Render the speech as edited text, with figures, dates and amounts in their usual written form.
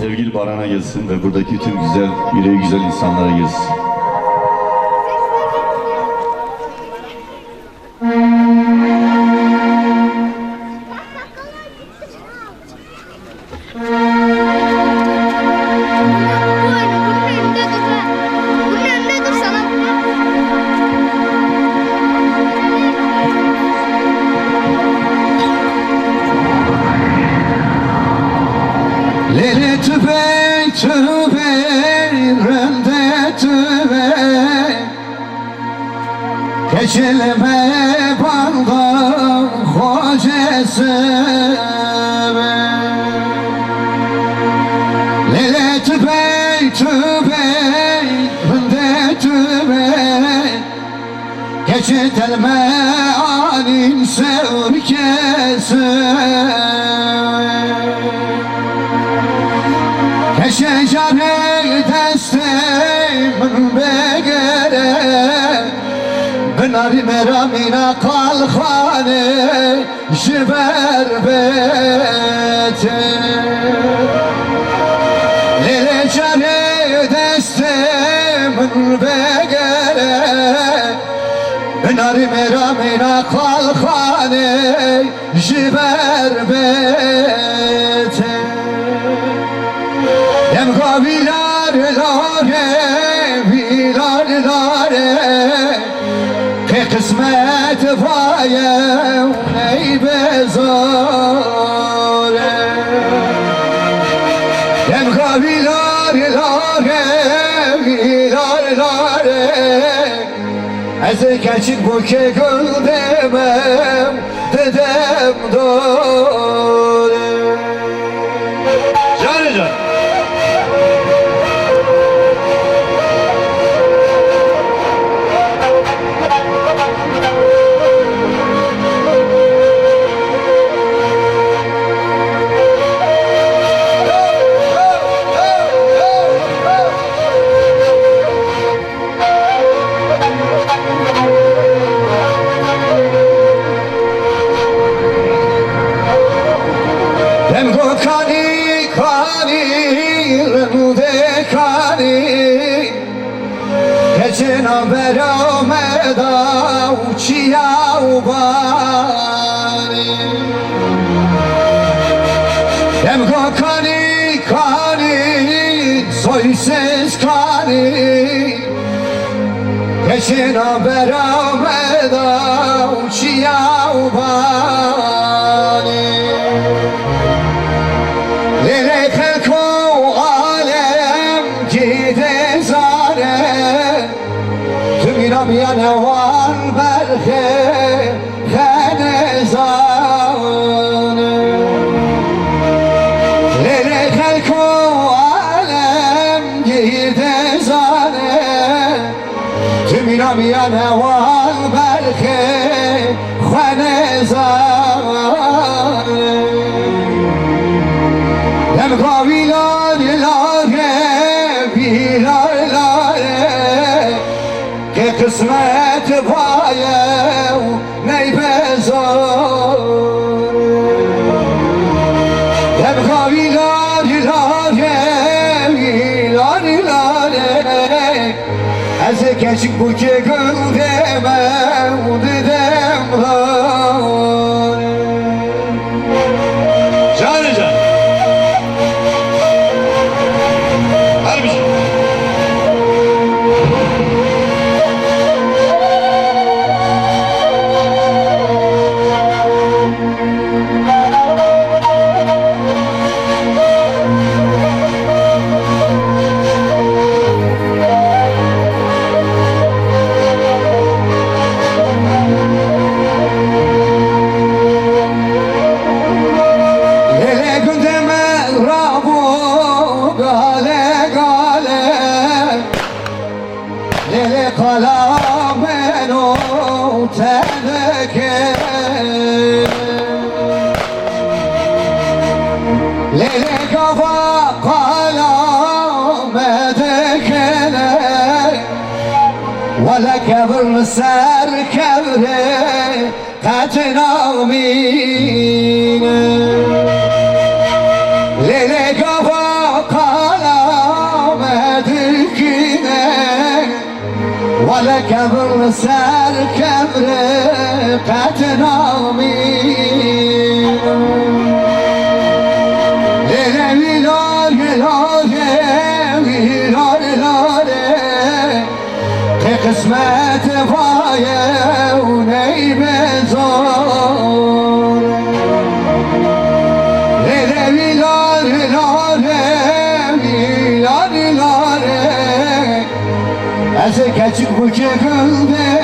sevgili Baran'a gelsin ve buradaki tüm güzel, yüreği güzel insanlara gelsin. Lele tübe tübe rende tübe Keçeleme banda hocası Lele tübe tübe rende tübe Keçetelme alim sevkesi Keşecane destem begere Binari meramina kalkhane jiber bete Lele cane destem begere Binari meramina kalkhane jiber bete Dem gavilar lare, vilar lare Ke kısmet vaye ney bezare Dem gavilar lare, vilar lare Ez keçik bu ke gül demem dedem dore Canı can Dem go kani kani rende kani Keçena berameda uçia ubani Dem go kani kani soysiz kani Keçena berameda uçia ubani Lele kelko alem gide zare Tüminam yanevan berhe khane zane Lele kelko alem gide zare Tüminam yanevan berhe khane zane Dem gavilar lare, vilar lare Ke kısmet vaye ney bezare Dem gavilar lare, vilar lare Ez keçik bu ke gül demem dedem dare Canı can Lele kalameno teneke Lele kafa kalame dekene Vele kevr ser kevre tetinamine Lele kafa کبر سر کبر قطنامی لیله ویلاره لاره ویلاره لاره که قسمت پایه و نیمزار لیله ویلاره لاره ویلاره لاره از کچک بوچه گلده